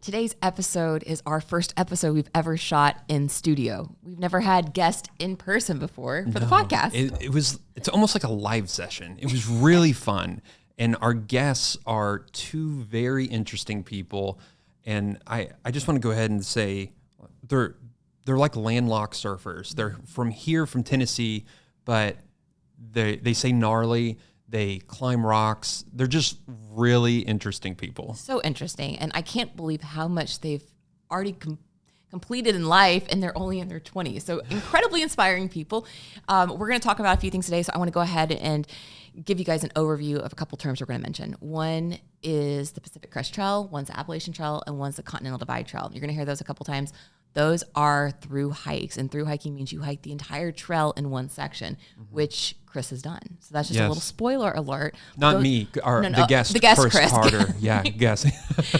Today's episode is our first episode we've ever shot in studio. We've never had guests in person before for the podcast. It's almost like a live session. It was really fun. And our guests are two very interesting people. And I just want to go ahead and say they're like landlocked surfers. They're from here, from Tennessee, but they say gnarly. They climb rocks. They're just really interesting people. So interesting. And I can't believe how much they've already completed in life, and they're only in their 20s. So incredibly inspiring people. We're going to talk about a few things today. So I want to go ahead and give you guys an overview of a couple terms we're going to mention. One is the Pacific Crest Trail, one's the Appalachian Trail, and one's the Continental Divide Trail. You're going to hear those a couple times. Those are through hikes, and through hiking means you hike the entire trail in one section, which Chris has done. So that's just a little spoiler alert. Not me, the guest Chris Carter. Yeah, guest.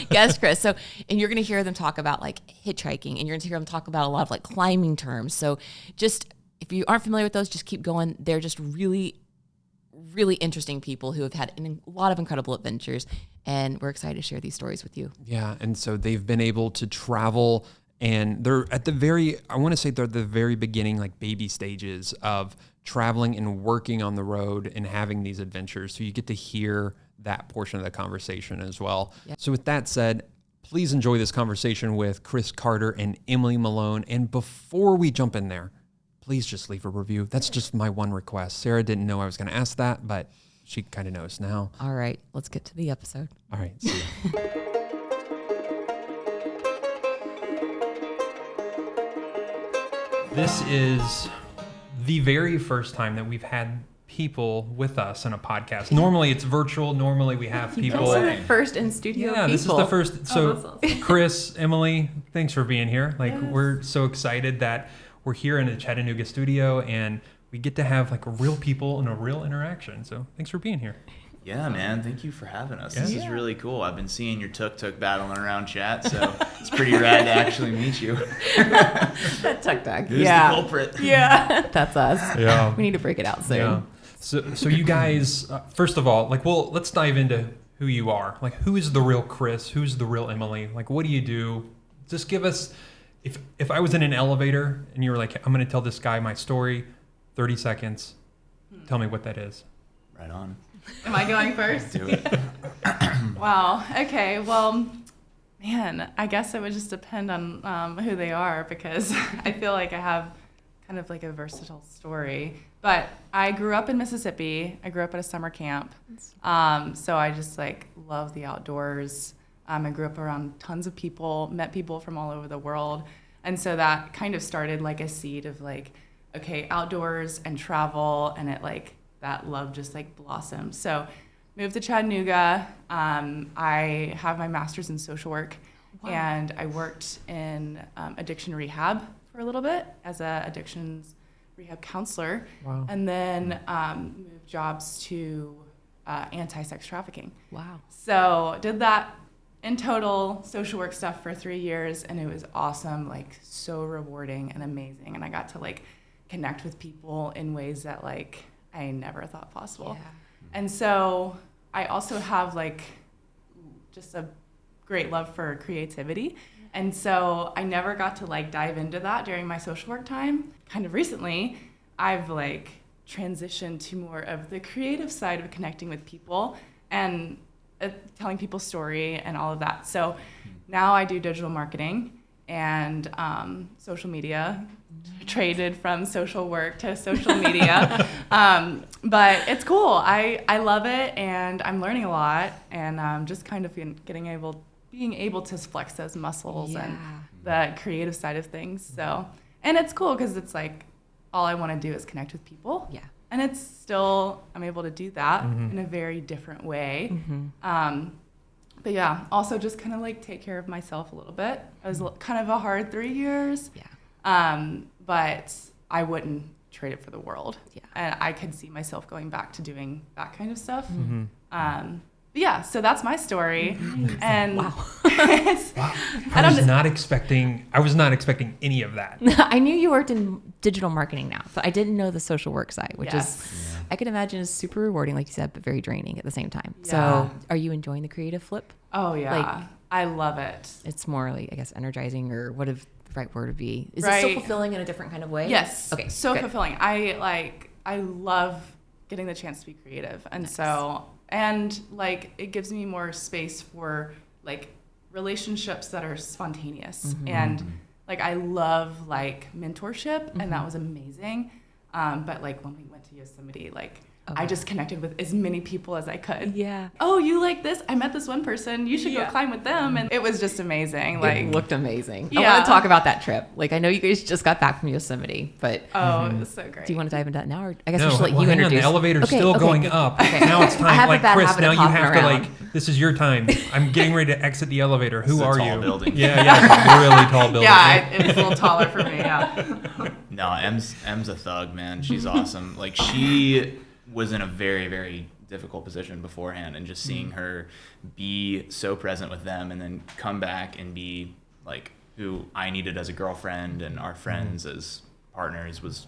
Guest Chris. So, and you're going to hear them talk about like hitchhiking, and you're going to hear them talk about a lot of like climbing terms. So just, if you aren't familiar with those, just keep going. They're just really, really interesting people who have had a lot of incredible adventures, and we're excited to share these stories with you. Yeah, and so they've been able to travel, and they're at the very beginning, like baby stages of traveling and working on the road and having these adventures. So you get to hear that portion of the conversation as well. Yep. So with that said, please enjoy this conversation with Chris Carter and Emily Malone. And before we jump in there, please just leave a review. That's just my one request. Sarah didn't know I was going to ask that, but she kind of knows now. All right, let's get to the episode. All right, see you. This is the very first time that we've had people with us in a podcast. Normally it's virtual. Normally we have people. This is the first in studio people. This is the first. So Chris, Emily, thanks for being here. We're so excited that we're here in the Chattanooga studio and we get to have like real people and a real interaction. So thanks for being here. Yeah, man. Thank you for having us. This is really cool. I've been seeing your tuk-tuk battling around chat, so it's pretty rad to actually meet you. That tuk-tuk. Who's the culprit? Yeah. That's us. Yeah. We need to break it out soon. Yeah. So you guys, first of all, let's dive into who you are. Like, who is the real Chris? Who's the real Emily? Like, what do you do? Just give us, if I was in an elevator and you were like, I'm going to tell this guy my story, 30 seconds, tell me what that is. Right on. Am I going first? Do it. Wow. Okay. Well, man, I guess it would just depend on who they are, because I feel like I have kind of like a versatile story. But I grew up in Mississippi. I grew up at a summer camp. So I just love the outdoors. I grew up around tons of people, met people from all over the world. And so that kind of started like a seed of okay, outdoors and travel, and that love just blossomed. So moved to Chattanooga. I have my master's in social work. Wow. And I worked in addiction rehab for a little bit as a addictions rehab counselor. Wow. And then moved jobs to anti-sex trafficking. Wow. So did that in total social work stuff for 3 years, and it was awesome, so rewarding and amazing. And I got to connect with people in ways that I never thought possible. Yeah. And so I also have just a great love for creativity. And so I never got to dive into that during my social work time. Kind of recently, I've transitioned to more of the creative side of connecting with people and telling people's story and all of that. So now I do digital marketing and social media, traded from social work to social media. But it's cool. I love it, and I'm learning a lot, and just kind of being able to flex those muscles and the creative side of things. So, and it's cool because it's all I want to do is connect with people. Yeah. And it's still, I'm able to do that in a very different way. Mm-hmm. But yeah, also just kind of take care of myself a little bit. It was kind of a hard 3 years. Yeah. But I wouldn't trade it for the world. Yeah. And I could see myself going back to doing that kind of stuff. Mm-hmm. But yeah, so that's my story. Nice. And wow. I was not expecting any of that. I knew you worked in digital marketing now, but I didn't know the social work side, which I can imagine is super rewarding, like you said, but very draining at the same time. Yeah. So are you enjoying the creative flip? Oh, yeah. I love it. It's more like, I guess, energizing, or what if the right word would be? Is it Right. still fulfilling in a different kind of way? Yes. Okay. So good. fulfilling. I love getting the chance to be creative. And it gives me more space for like relationships that are spontaneous. And like, I love like mentorship, and that was amazing. But like when we went to Yosemite, like I just connected with as many people as I could. Yeah. Oh, you like this? I met this one person. You should go climb with them. And it was just amazing. Like, It looked amazing. Yeah. I want to talk about that trip. Like, I know you guys just got back from Yosemite, but oh, it was so great. do you want to dive into that now? Or I guess we No, should let well, you hang on, introduce. the elevator's Okay, still okay, going good. up. Okay. Now it's I time. have a Like, bad Chris, habit now of you hopping have to, around. like, this is your time. I'm getting ready to exit the elevator. Who It's a are tall you? building. Yeah, it's a really tall building. Yeah, it was a little taller for me. Yeah. No, Em's a thug, man. She's awesome. Like, she was in a very, very difficult position beforehand, and just seeing her be so present with them and then come back and be like who I needed as a girlfriend and our friends as partners was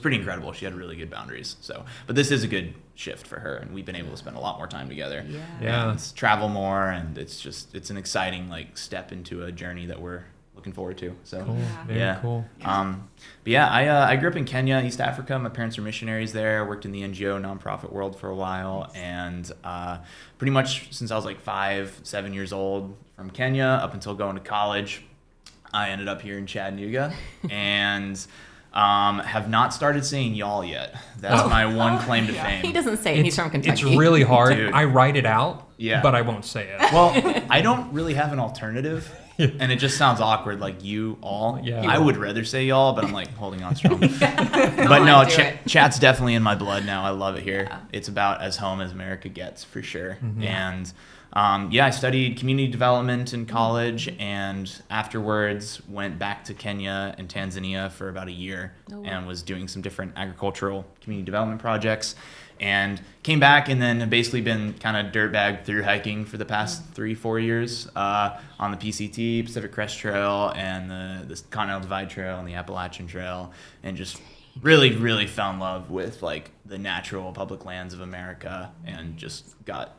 pretty incredible. She had really good boundaries. So, but this is a good shift for her, and we've been able to spend a lot more time together. Yeah. And travel more, and it's an exciting like step into a journey that we're looking forward to. So Cool. Very yeah. cool. But yeah, I grew up in Kenya, East Africa. My parents are missionaries there. Worked in the NGO nonprofit world for a while, and pretty much since I was like 5-7 years old, from Kenya up until going to college, I ended up here in Chattanooga, and have not started saying y'all yet. That's my one claim to fame. He doesn't say it. He's from Kentucky. It's really hard. Dude. I write it out, Yeah. but I won't say it. Well, I don't really have an alternative, and it just sounds awkward, like you all. Yeah. I would rather say y'all, but I'm like holding on strong. But no, do it. chat's definitely in my blood now. I love it here. Yeah. It's about as home as America gets, for sure. And I studied community development in college, and afterwards went back to Kenya and Tanzania for about a year, and was doing some different agricultural community development projects. And came back, and then have basically been kind of dirtbag through hiking for the past 3-4 years on the PCT, Pacific Crest Trail, and the Continental Divide Trail, and the Appalachian Trail, and just really, really fell in love with like the natural public lands of America, and just got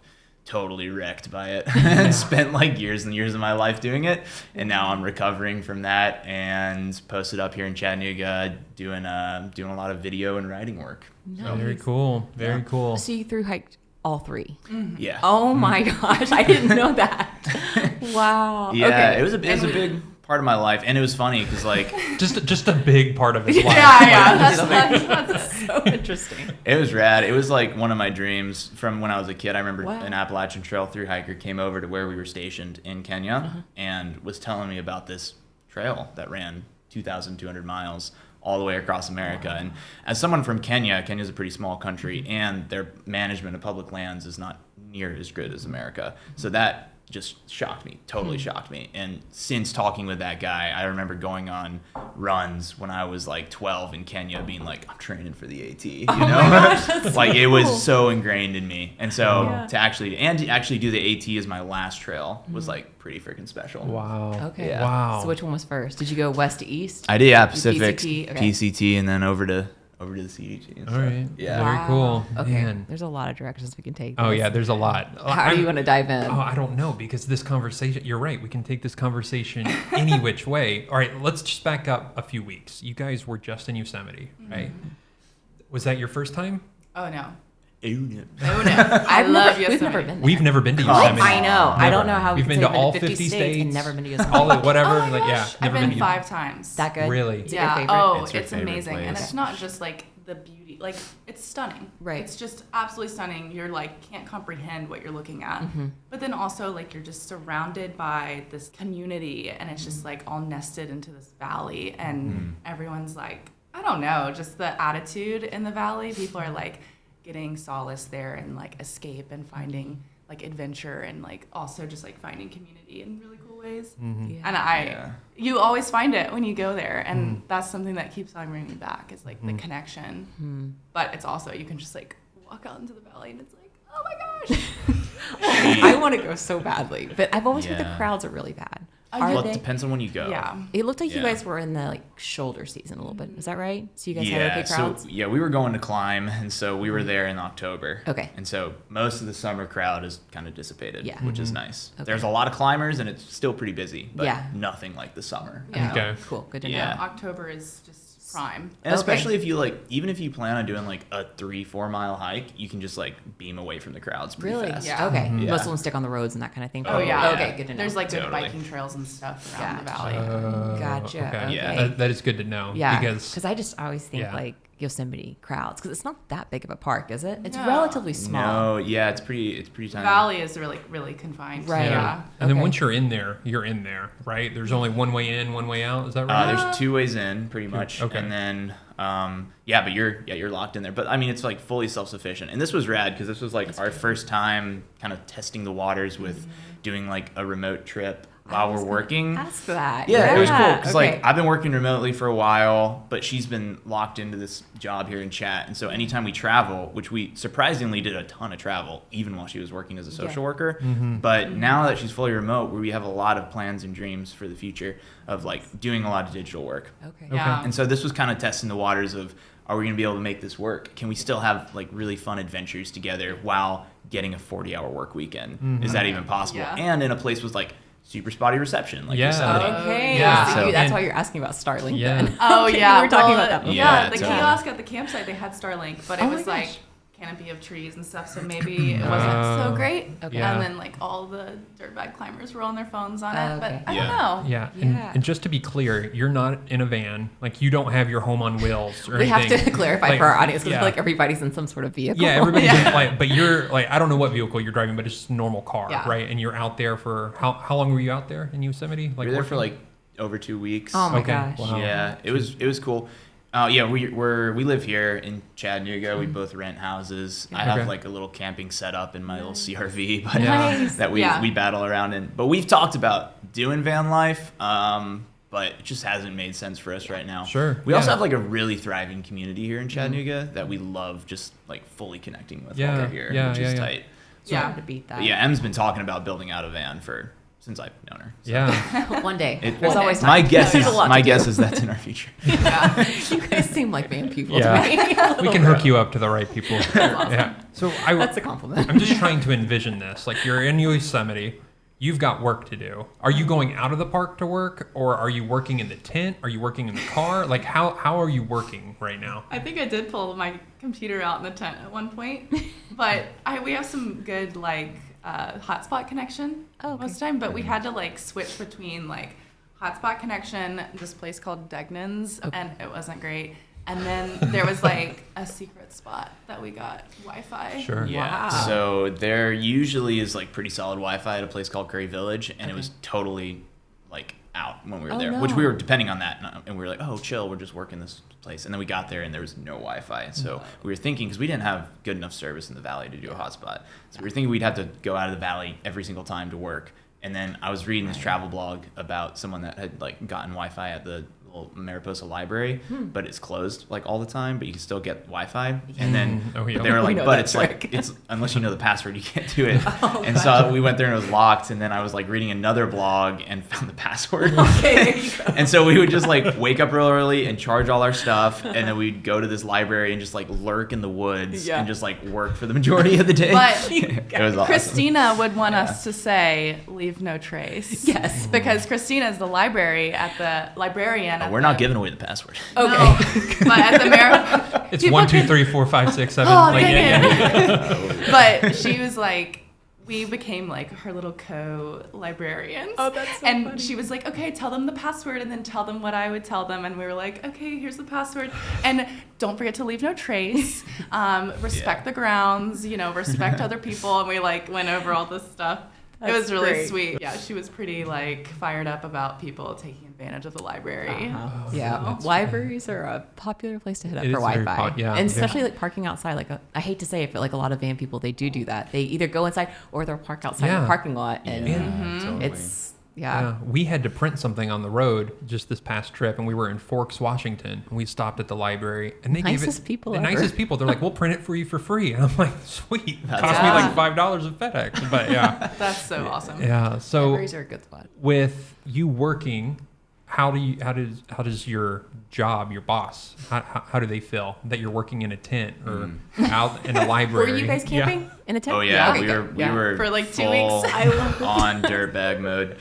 totally wrecked by it and spent like years and years of my life doing it, and now I'm recovering from that and posted up here in Chattanooga doing a lot of video and writing work. Nice. Very cool. Very cool. So you through hiked all three. Yeah. Oh my gosh, I didn't know that. Wow. Yeah, Okay. it was a big part of my life, and it was funny because like Just a big part of his life. That's so interesting. it was rad. It was like one of my dreams from when I was a kid. I remember Wow. an Appalachian Trail through hiker came over to where we were stationed in Kenya and was telling me about this trail that ran 2,200 miles all the way across America. Wow. And as someone from Kenya's a pretty small country, and their management of public lands is not near as good as America. So that just shocked me, totally shocked me. And since talking with that guy, I remember going on runs when I was like 12 in Kenya, being like, I'm training for the AT, you know? Gosh, that's like so it cool. was so ingrained in me. And so to actually do the AT as my last trail was like pretty freaking special. Wow. Okay. Yeah. Wow. So which one was first? Did you go west to east? I did, yeah, Pacific, PCT, okay. PCT, and then over to the CDT. And All stuff. right. Yeah. Very cool. Okay. Man. There's a lot of directions we can take. Oh this. yeah, there's a lot. How do you want to dive in? Oh, I don't know, because this conversation, you're right, we can take this conversation any which way. All right, let's just back up a few weeks. You guys were just in Yosemite, right? Was that your first time? Oh no. Oh, no. Oh no. I love Yosemite. We've never been there. We've never been to Come Yosemite. I know. I don't Never. know how We've we been could to say all I've 50 states and never been to Yosemite. all the whatever. Oh my like, yeah, gosh. I've never been to 5 times. That good? Really? Is it your favorite? Oh, It's your it's favorite amazing. And place. it's not just like the beauty. Like, it's stunning. Right. It's just absolutely stunning. You're like, can't comprehend what you're looking at. But then also, like, you're just surrounded by this community, and it's just like all nested into this valley. And everyone's like, I don't know, just the attitude in the valley. People are like getting solace there and like escape and finding like adventure, and like also just like finding community in really cool ways. Yeah. And you always find it when you go there, and that's something that keeps on bringing me back, is like the connection. But it's also, you can just like walk out into the valley and it's like, oh my gosh. I want to go so badly, but I've always heard the Yeah. crowds are really bad. Are Well, they? it depends on when you go. Yeah. It looked like you Yeah. guys were in the like shoulder season a little bit. Is that right? So you guys had okay crowds? So we were going to climb, and so we were there in October. Okay. And so most of the summer crowd is kind of dissipated, Yeah. which is nice. Okay. There's a lot of climbers, and it's still pretty busy, but Yeah. nothing like the summer. Yeah. Okay. Cool. Good to Yeah. know. October is just prime. And Okay. especially if you even if you plan on doing like a 3-4 mile hike, you can just like beam away from the crowds pretty Really? fast. Yeah. Okay. Yeah. Most of them stick on the roads and that kind of thing. Oh, yeah. Okay. Good to know. There's like good Totally. biking trails and stuff around the Gotcha. valley. Gotcha. Okay. Yeah. That is good to know. Yeah, Because because I always think Yeah. like Yosemite crowds because it's not that big of a park, is it? It's No. relatively small. No, yeah, it's pretty The tiny. valley is really confined. Right. Yeah. And then Okay. once you're in there, right? There's only one way in, one way out. Is that right? There's 2 ways in, pretty much, Okay. and then but you're locked in there. But I mean, it's like fully self-sufficient, and this was rad because this was like our first time kind of testing the waters with doing like a remote trip while we're working. Ask that. Yeah, it was cool because okay. like I've been working remotely for a while, but she's been locked into this job here in Chat, and so anytime we travel, which we surprisingly did a ton of travel, even while she was working as a social worker. But now that she's fully remote, we have a lot of plans and dreams for the future of like doing a lot of digital work. Okay. Yeah. And so this was kind of testing the waters of, are we going to be able to make this work? Can we still have like really fun adventures together while getting a 40-hour work weekend? Is that even possible? Yeah. And in a place with like super spotty reception, like Yeah. Yosemite. Okay. Yeah. So So- that's and- why you're asking about Starlink Yeah. then. Oh Okay, yeah, we were talking well, about that before. Yeah, the totally. kiosk at the campsite they had Starlink, but it Oh my was gosh. like canopy of trees and stuff, so maybe it wasn't so great. Okay. Yeah. And then like all the dirtbag climbers were on their phones on it, Okay. but I Yeah. don't know. Yeah. Yeah. And just to be clear, you're not in a van. Like you don't have your home on wheels or We have anything. to clarify Like, for our audience because I yeah. feel like everybody's in some sort of vehicle. Yeah, everybody's in, like, but you're like, I don't know what vehicle you're driving, but it's just a normal car, Yeah. right? And you're out there for how long were you out there in Yosemite? Like We were there for working? like over 2 weeks. Oh my Okay. gosh. Wow. Yeah, it was cool. We live here in Chattanooga. We both rent houses. I Okay. have like a little camping setup in my little CRV, but Nice. that Yeah. we battle around in. But we've talked about doing van life, but it just hasn't made sense for us right now. Sure, We also yeah. have like a really thriving community here in Chattanooga that we love just like fully connecting with Yeah, while we're here, yeah, which yeah, is yeah. tight. Yeah. To beat that. But yeah, Em's been talking about building out a van since I've known her. So Yeah. One day. It- There's always time. my guess There's is a lot to do. that's in our future. You guys seem like van people Yeah. to me. We can hook you up to the right people. Yeah. So That's a compliment. I'm just trying to envision this. Like you're in Yosemite, you've got work to do. Are you going out of the park to work, or are you working in the tent? Are you working in the car? Like how are you working right now? I think I did pull my computer out in the tent at one point, but we have some good like hotspot connection most of the time, but we had to like switch between like hotspot connection, this place called Degnan's, and it wasn't great. And then there was like a secret spot that we got Wi-Fi. Sure. Yeah. Wow. So there usually is like pretty solid Wi-Fi at a place called Curry Village, and it was totally like out when we were Oh, there, no. which we were depending on that, and we were like, oh, chill, we're just working this place, and then we got there and there was no Wi-Fi, and so we were thinking because we didn't have good enough service in the valley to do a hotspot, so we were thinking we'd have to go out of the valley every single time to work. And then I was reading this travel blog about someone that had like gotten Wi-Fi at the little Mariposa library, but it's closed like all the time, but you can still get Wi-Fi. And then Oh, yeah. but they were We like, know but that it's trick. like, it's unless you know the password, you can't do it. And so we went there and it was locked. And then I was like reading another blog and found the password. Okay, there you go. And so we would just like wake up real early and charge all our stuff, and then we'd go to this library and just like lurk in the woods Yeah. and just like work for the majority of the day. But it was awesome. Christina would want us to say, leave no trace. Yes. Because Christina is the librarian at We're not giving away the password. No, but at the Mariposa. It's People 1, 2, can- 3, 4, 5, 6, 7. Oh, like, dang yeah. it. But she was like, we became like her little co-librarians. Oh, that's so And funny. she was like, okay, tell them the password and then tell them what I would tell them. And we were like, okay, here's the password. And don't forget to leave no trace. Respect the grounds, respect other people. And we like went over all this stuff. It That's was really great. sweet. Yeah, she was pretty like fired up about people taking advantage of the library. Yeah, libraries are a popular place to hit up It for is very Wi-Fi, yeah, and yeah. especially like parking outside. Like I hate to say it, but like a lot of van people, they do that. They either go inside or they'll park outside Yeah. the parking lot, and Yeah, totally. Yeah. We had to print something on the road just this past trip, and we were in Forks, Washington, and we stopped at the library, and they gave Nicest it people the ever. nicest people. They're like, "We'll print it for you for free," and I'm like, "Sweet!" It cost me Yeah. like $5 of FedEx, but yeah, That's so awesome. yeah. So Libraries are a good spot. with you working, how does your job, your boss, how do they feel that you're working in a tent or out in a Were library? you guys camping in a tent? Oh yeah, Okay, we good. were we were For like 2 full weeks. on dirtbag mode.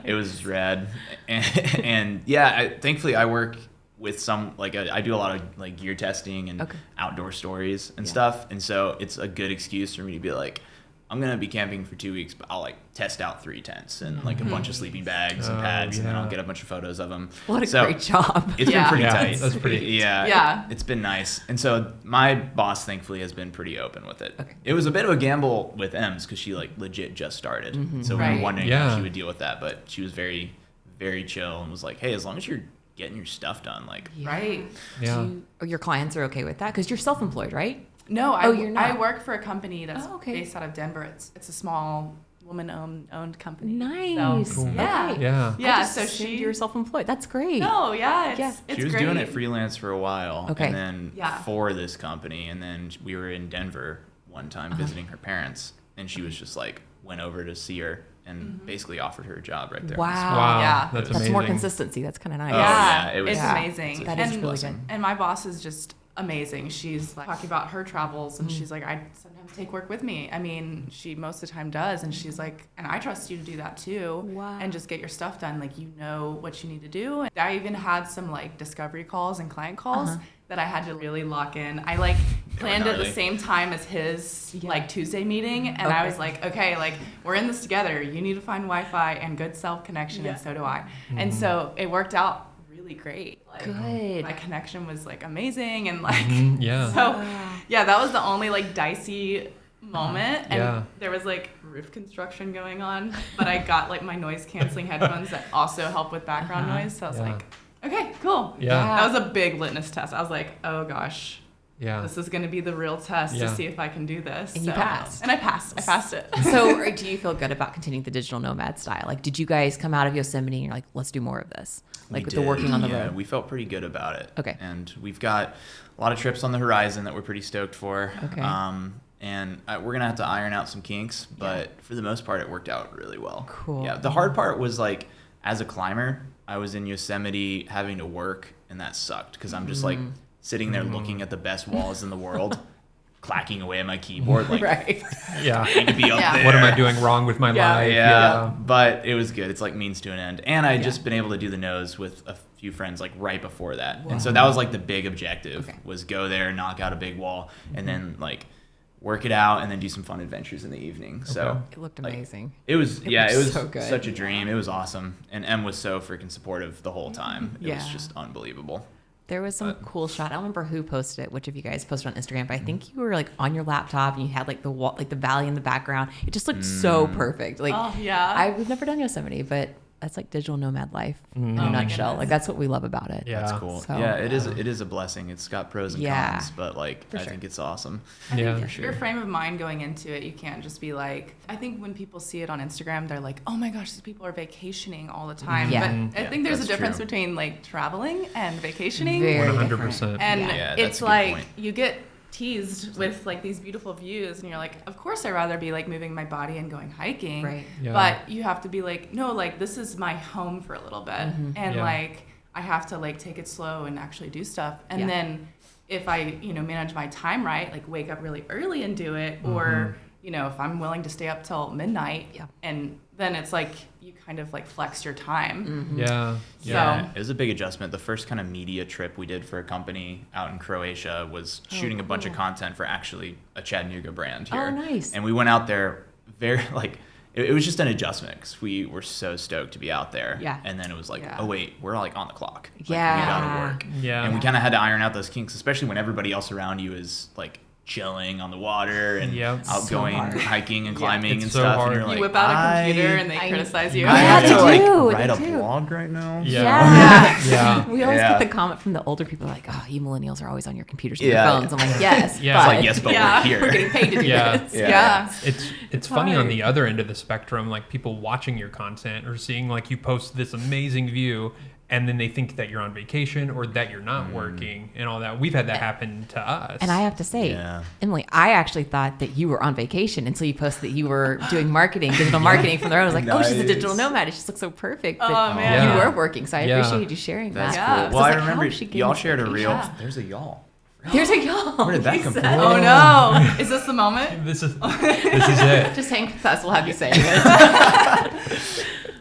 It was rad, and yeah, thankfully I work with some I do a lot of like gear testing and Okay. outdoor stories and Yeah. stuff, and so it's a good excuse for me to be like, I'm gonna be camping for 2 weeks, but I'll like test out 3 tents and like a bunch of sleeping bags and Oh, pads, and then I'll yeah. get a bunch of photos of them. What a So, great job. It's been Yeah. pretty Yeah, tight. that's pretty- Yeah. Yeah. It's been nice. And so my boss thankfully has been pretty open with it. Okay. It was a bit of a gamble with Ems because she like legit just started. So we Right. were wondering Yeah. how she would deal with that, but she was very, very chill and was like, hey, as long as you're getting your stuff done, like Right. Yeah. Your clients are okay with that? Because you're self-employed, right? No, you're not. I work for a company that's Oh, okay. based out of Denver. It's a small woman-owned company. Nice. So, Cool. yeah. Okay. Yeah. Yeah, I just so assumed she- you're self-employed. That's great. No, yeah, it's, Yeah. it's she was great. doing it freelance for a while. Okay. And then Yeah. for this company. And then we were in Denver one time visiting her parents. And she was just like, went over to see her and basically offered her a job right there. Wow. Wow. Yeah. That's That's amazing. more consistency. That's kind of nice. Oh, Yeah, yeah, it was- it's Yeah. amazing. That is and, really good. And my boss is just amazing. She's like talking about her travels, and she's like, I sometimes take work with me. I mean, she most of the time does, and she's like, and I trust you to do that too. Wow. And just get your stuff done. Like, you know what you need to do. And I even had some like discovery calls and client calls that I had to really lock in. I like planned at the gnarly. same time as his Yeah. like Tuesday meeting, and I was like, okay, like we're in this together. You need to find Wi-Fi and good self connection, and so do I. And so it worked out really great. Like, Good. my connection was like amazing, and like Yeah. so yeah, that was the only like dicey moment, and Yeah. there was like roof construction going on, but I got like my noise canceling headphones that also help with background noise, so I was Yeah. like, okay, cool. Yeah. That was a big litmus test. I was like, oh gosh, Yeah. this is going to be the real test Yeah. to see if I can do this. And you passed. And I passed it. So do you feel good about continuing the digital nomad style? Like, did you guys come out of Yosemite and you're like, let's do more of this? Like We with the did, working on the yeah, road? we felt pretty good about it. Okay. And we've got a lot of trips on the horizon that we're pretty stoked for. Okay. And we're gonna have to iron out some kinks, but for the most part, it worked out really well. Cool. Yeah. The hard part was like, as a climber, I was in Yosemite having to work, and that sucked because I'm just like sitting there looking at the best walls in the world, clacking away at my keyboard, like Right. Yeah. I need to be up Yeah. there. What am I doing wrong with my Yeah. life? Yeah, but it was good. It's like means to an end. And I had Yeah. just been able to do the nose with a few friends like right before that. And so that was like the big objective Okay. was go there, knock out a big wall, and then like work it out and then do some fun adventures in the evening. So It looked like, amazing. it was It yeah, looked it was so good. such a dream. It was awesome. And Em was so freaking supportive the whole time. It was Yeah. just unbelievable. There was some cool shot. I don't remember who posted it, which of you guys posted on Instagram, but I think you were like on your laptop and you had like the wall, like the valley in the background. It just looked so perfect. Like Oh, yeah. we've never done Yosemite, but that's like digital nomad life in a Oh my nutshell. goodness. Like that's what we love about it. Yeah. That's cool. So- yeah, it is a blessing. It's got pros and Yeah. cons, but like For I sure. think it's awesome. Yeah. For sure. Your frame of mind going into it, you can't just be like, I think when people see it on Instagram, they're like, oh my gosh, these people are vacationing all the time. Yeah. But I Yeah, think there's a that's difference true. between like traveling and vacationing. Very 100%. And Yeah, that's it's a good like point. you get teased with like these beautiful views, and you're like, of course I'd rather be like moving my body and going hiking. Right. Yeah. But you have to be like, no, like this is my home for a little bit, and Yeah. like I have to like take it slow and actually do stuff. And Yeah. then if I manage my time right, like wake up really early and do it, or if I'm willing to stay up till midnight, Yeah. and then it's like you kind of like flex your time. Yeah. Yeah, So- it was a big adjustment. The first kind of media trip we did for a company out in Croatia was shooting a bunch of content for actually a Chattanooga brand here. Oh, nice. And we went out there very like it was just an adjustment because we were so stoked to be out there. Yeah. And then it was like, Yeah. oh wait, we're like on the clock. Like, Yeah. we gotta work. Yeah. And we kind of had to iron out those kinks, especially when everybody else around you is like chilling on the water and Yep. out So going hard. hiking and climbing It's and so stuff. hard. And you're You like, You whip out a computer and they I- criticize you. I Yeah, have to they like do, write they a do. blog right now. Yeah. Yeah. We always Yeah. get the comment from the older people like, oh, you millennials are always on your computers and Yeah. your phones. I'm like, yes. Yeah. But It's like, yes, but Yeah. we're here. we're getting paid to do Yeah. this. Yeah. It's funny on hard. the other end of the spectrum, like people watching your content or seeing like you post this amazing view and then they think that you're on vacation or that you're not working and all that. We've had that happen to us. And I have to say, Yeah. Emily, I actually thought that you were on vacation until you posted that you were doing marketing, digital marketing from the road. I was like, oh, she's a digital Nice. nomad. It just looks so perfect. Oh, that man. You Yeah. were working. So I Yeah. appreciate you sharing That's that. Yeah. cool. So Well, I it's like, how remember is she getting y'all this shared a reel. vacation? There's a y'all. There's a y'all. Where did that He come said- from? Oh no! Is this the moment? this is it. Just hang with us. We'll have you say it.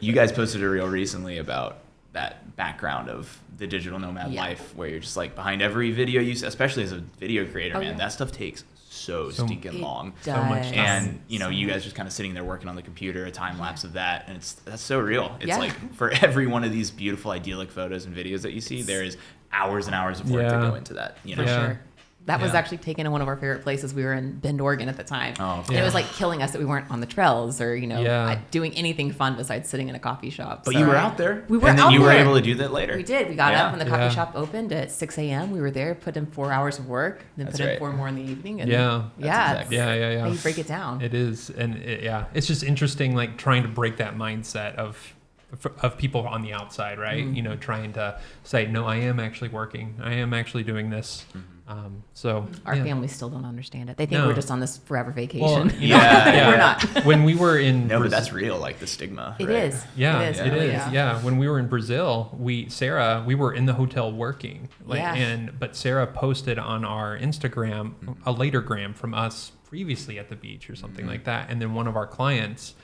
You guys posted a reel recently about that background of the digital nomad Yeah. life, where you're just like behind every video you see, especially as a video creator, Oh, man, yeah. that stuff takes so So- stinking long. It So much does. time. And you know, you guys just kind of sitting there working on the computer, a time lapse of that, and that's so real. It's Yeah. like for every one of these beautiful idyllic photos and videos that you see, there is hours and hours of work to Yeah. go into that. You know, For Yeah. sure. That was Yeah. actually taken in one of our favorite places. We were in Bend, Oregon at the time. Oh, And it yeah. was like killing us that we weren't on the trails or, Yeah. doing anything fun besides sitting in a coffee shop. but So you were out there. We were and then out you were there. able to do that later. We did. We got Yeah. up when the coffee Yeah. shop opened at 6 a.m. We were there, put in 4 hours of work, then That's put in right. 4 more in the evening. And Yeah. That's yeah. exactly Yeah, right. yeah, How yeah. you break it down. It is, and yeah, it's just interesting, like trying to break that mindset of people on the outside, right? Mm-hmm. You know, trying to say, no, I am actually working. I am actually doing this. So Our yeah. families still don't understand it. They think No. we're just on this forever Well, vacation. you know, Yeah. We're not. When we were in No, but Brazil- that's real, like the stigma. It right? is. Yeah, It is. it really is. Yeah. When we were in Brazil, we were in the hotel working. Yeah. But Sarah posted on our Instagram a later gram from us previously at the beach or something like that. And then one of our clients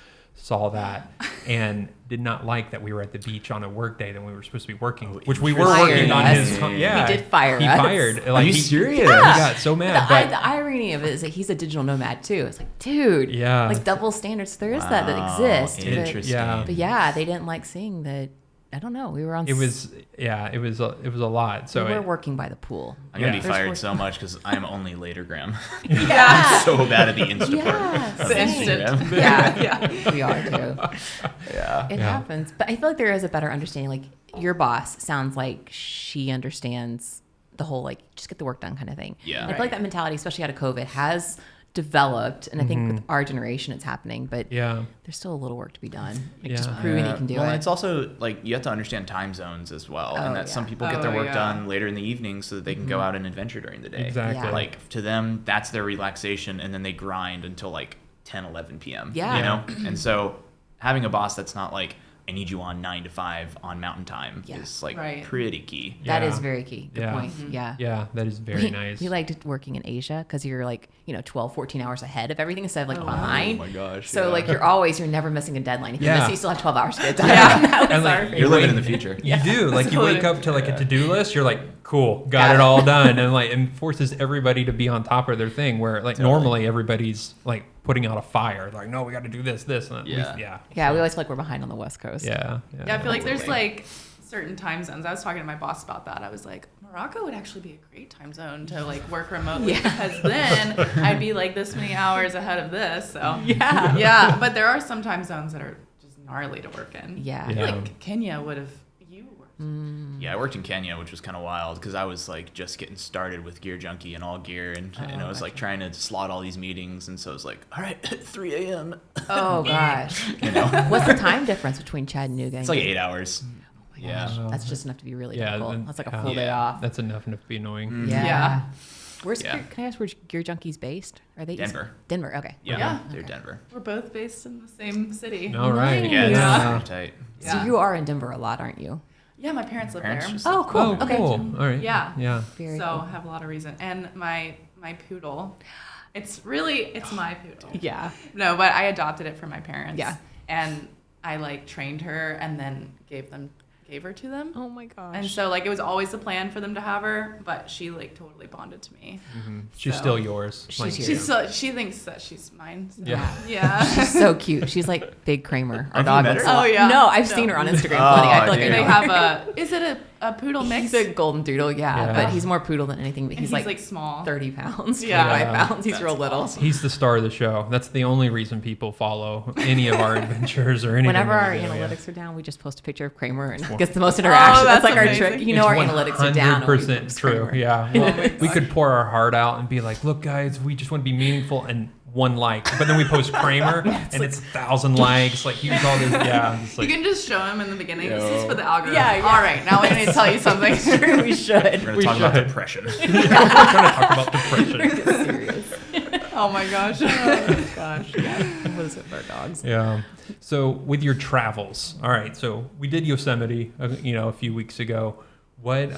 saw that and did not like that we were at the beach on a work day that we were supposed to be working, which we were Fired working on us. his. Yeah, He did fire He us. fired. Are you he, serious? He got so mad. But The irony of it is that he's a digital nomad too. It's like, dude, Yeah. like double standards. There is that Wow, exists. Interesting. Yeah. But yeah, they didn't like seeing that. I don't know. We were on. it was a lot. So we were it- working by the pool. I'm gonna Yeah. be There's fired work- so much because I'm only latergram. Yeah. I'm so bad at the Insta part Yeah, of same. Instagram. Yeah, we are too. Yeah. It Yeah. happens, but I feel like there is a better understanding. Like your boss sounds like she understands the whole like just get the work done kind of thing. Yeah. And I feel like that mentality, especially out of COVID, has developed, and I think with our generation, it's happening. But yeah. there's still a little work to be done. Like Yeah. just proving that you can do well, and it. it's also like you have to understand time zones as well, Oh, and that some yeah. people get their Oh, work yeah. done later in the evening so that they can go out and adventure during the day. Exactly. Yeah. Like to them, that's their relaxation, and then they grind until like 10, 11 p.m. Yeah. You know, and so having a boss that's not like I need you on 9 to 5 on Mountain Time Yeah. is like Right. pretty key. That Yeah. is very key. Good Yeah. point. Yeah. Yeah, that is very nice. We liked working in Asia because you're like, 12, 14 hours ahead of everything instead of like behind. Oh my gosh. So yeah. like you're never missing a deadline. If you Yeah. miss it, you still have 12 hours to get it done. Yeah. That was And, like, our you're favorite. you're living in the future. You do. Like you wake up to like a to-do list, you're like, cool, got it all done. And like it forces everybody to be on top of their thing where like normally everybody's like putting out a fire. Like, no, we got to do this. And Yeah. yeah. Yeah, we always feel like we're behind on the West Coast. Yeah. Yeah, I feel like there's Absolutely. like certain time zones. I was talking to my boss about that. I was like, Morocco would actually be a great time zone to like work remotely Yeah. because then I'd be like this many hours ahead of this. So Yeah. yeah, but there are some time zones that are just gnarly to work in. Yeah. I feel Yeah. like Kenya would have you worked. Yeah, I worked in Kenya, which was kind of wild because I was like just getting started with Gear Junkie and all gear, and I was like trying to slot all these meetings, and so I was like, all right, 3 a.m. Oh gosh. You know, What's the time difference between Chattanooga? it's like 8 hours. Oh my Yeah. gosh. That's just enough to be really Yeah, difficult. then- That's like a yeah. full day Yeah. off. That's enough to be annoying. Mm-hmm. Yeah. Yeah. Where's Yeah. Can I ask where Gear Junkie's based? Are they Denver. Denver. Okay. Yeah, Yeah. they're Okay. Denver. We're both based in the same city. All right. Nice. Yeah, it's Yeah. pretty tight. So Yeah. you are in Denver a lot, aren't you? Yeah, my parents live Parents there. just- Oh, cool. Oh, Okay. cool. All right. Yeah. Yeah. Very so cool. I have a lot of reason. And my poodle, it's my poodle. Yeah. No, but I adopted it from my parents. Yeah. And I like trained her and then gave her to them. Oh my gosh. And so like it was always the plan for them to have her, but she like totally bonded to me. She's So- still yours. She's Like, yours. She thinks that she's mine. So. Yeah. Yeah. She's so cute. She's like Big Kramer. Our Have you dog. met looks her? a lot- Oh, yeah. No, I've No. seen her on Instagram. Oh, Funny. I feel like I damn. They know. have a. Is it a a poodle mix. He's a golden doodle, yeah, but he's more poodle than anything. But And he's like small, 30 pounds, Yeah. 25 pounds. He's real little. Awesome. He's the star of the show. That's the only reason people follow any of our adventures or anything. Whenever that our we do, analytics are down, we just post a picture of Kramer and gets the most interaction. that's That's like amazing. our trick. You know, our analytics are down. and we 100% post true. Kramer. Yeah. Well, we could pour our heart out and be like, look, guys, we just want to be meaningful and 1 like. But then we post Kramer and it's 1,000 likes. Like, here's all this. Yeah. It's like, you can just show him in the beginning. Yo. This is for the algorithm. Yeah. All right, now we need to tell you something. True, we should. We're going to talk about depression. we're going to talk about depression. Get serious. Oh my gosh. Oh gosh. Yeah. What is it for our dogs? Yeah. So with your travels, all right. So we did Yosemite, a few weeks ago. What?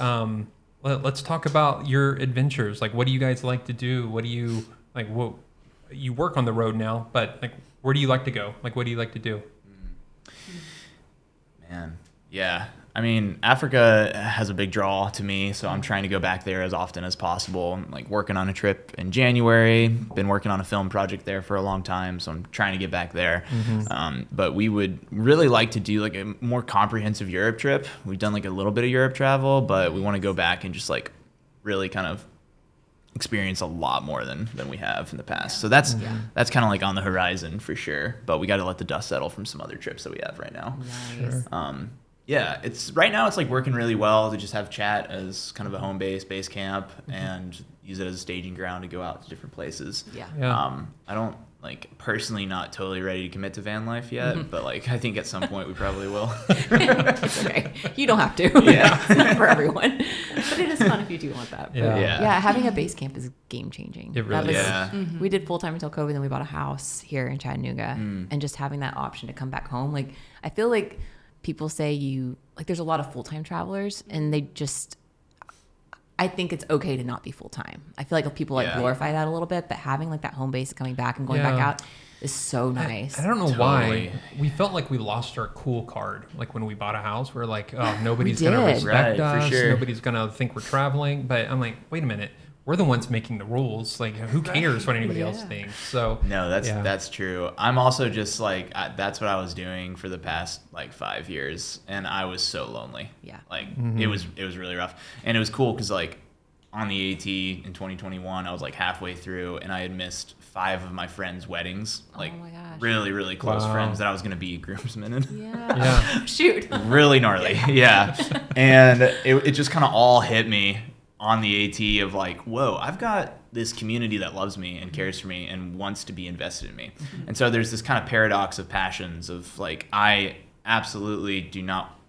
Let's talk about your adventures. Like, what do you guys like to do? What do you like? What you work on the road now, but like, where do you like to go? Like, what do you like to do? Man, yeah. I mean, Africa has a big draw to me, so I'm trying to go back there as often as possible. I'm like working on a trip in January. Been working on a film project there for a long time, so I'm trying to get back there. But we would really like to do like a more comprehensive Europe trip. We've done like a little bit of Europe travel, but we want to go back and just like really kind of experience a lot more than we have in the past. So that's kind of like on the horizon for sure. But we got to let the dust settle from some other trips that we have right now. Nice. Sure. Yeah, it's right now it's like working really well to just have Chat as kind of a home base camp and use it as a staging ground to go out to different places. Yeah. Yeah. I don't like personally not totally ready to commit to van life yet, but like I think at some point we probably will. It's okay. You don't have to. Yeah. It's not for everyone. But it is fun if you do want that. But Yeah. yeah, having a base camp is game changing. It really is. We did full time until COVID, then we bought a house here in Chattanooga, and just having that option to come back home. Like, I feel like people say there's a lot of full time travelers, and they just. I think it's okay to not be full time. I feel like people glorify that a little bit, but having like that home base, coming back and going back out is so nice. I don't know Totally. why we felt like we lost our cool card. Like when we bought a house, we're like, oh, nobody's going to did. respect Right, for us. sure. Nobody's going to think we're traveling. But I'm like, wait a minute. We're the ones making the rules. Like, who cares what anybody else thinks? So No, that's true. I'm also just like that's what I was doing for the past like 5 years, and I was so lonely. Yeah. Like it was really rough, and it was cool because like on the AT in 2021, I was like halfway through, and I had missed 5 of my friends' weddings. Like my gosh. really close Wow. friends that I was gonna be groomsmen in. Yeah. Shoot. Really gnarly, yeah. And it just kind of all hit me on the AT of like, whoa, I've got this community that loves me and cares for me and wants to be invested in me. And so there's this kind of paradox of passions of like, I absolutely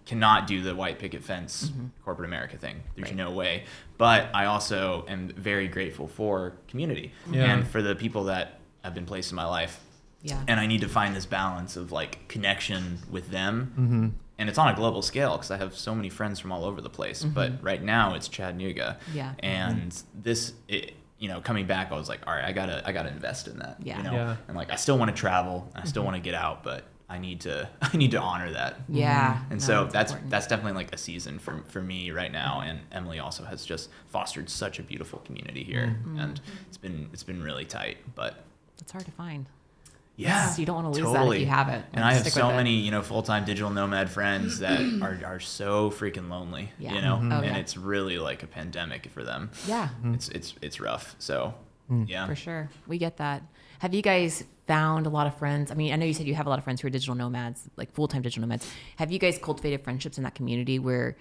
cannot do the white picket fence corporate America thing. There's no way. But I also am very grateful for community and for the people that have been placed in my life. Yeah. And I need to find this balance of like connection with them. And it's on a global scale because I have so many friends from all over the place. But right now it's Chattanooga. Yeah. And coming back, I was like, all right, I gotta invest in that. Yeah. Yeah. And like, I still want to travel. I still want to get out, but I need to honor that. Yeah. And No, so it's that's important. definitely like a season for me right now. And Emily also has just fostered such a beautiful community here, and it's been really tight. But It's hard to find. yeah, You don't want to lose that if you have it. And I have Stick so with it. many full-time digital nomad friends that are so freaking lonely. Yeah. And Oh, yeah. it's really like a pandemic for them. Yeah. It's rough. So yeah, For sure. We get that. Have you guys found a lot of friends? I mean, I know you said you have a lot of friends who are digital nomads, like full-time digital nomads. Have you guys cultivated friendships in that community where,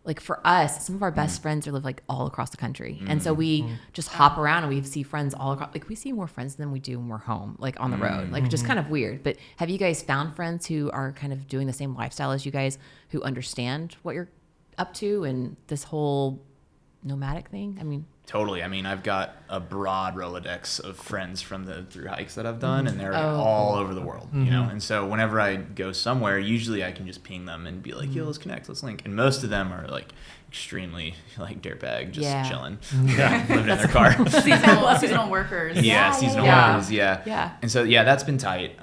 like for us, some of our best friends are live like all across the country. And so we just hop around and we see friends all across. Like we see more friends than we do when we're home, like on the road, like just kind of weird. But have you guys found friends who are kind of doing the same lifestyle as you guys, who understand what you're up to and this whole nomadic thing? I mean, totally. I mean, I've got a broad Rolodex of friends from the through hikes that I've done, and they're all over the world, And so whenever I go somewhere, usually I can just ping them and be like, "Yo, let's connect, let's link." And most of them are like extremely like dirtbag, just chilling, living in their car. Seasonal workers. Yeah, seasonal yeah. workers, yeah. Yeah. And so, that's been tight.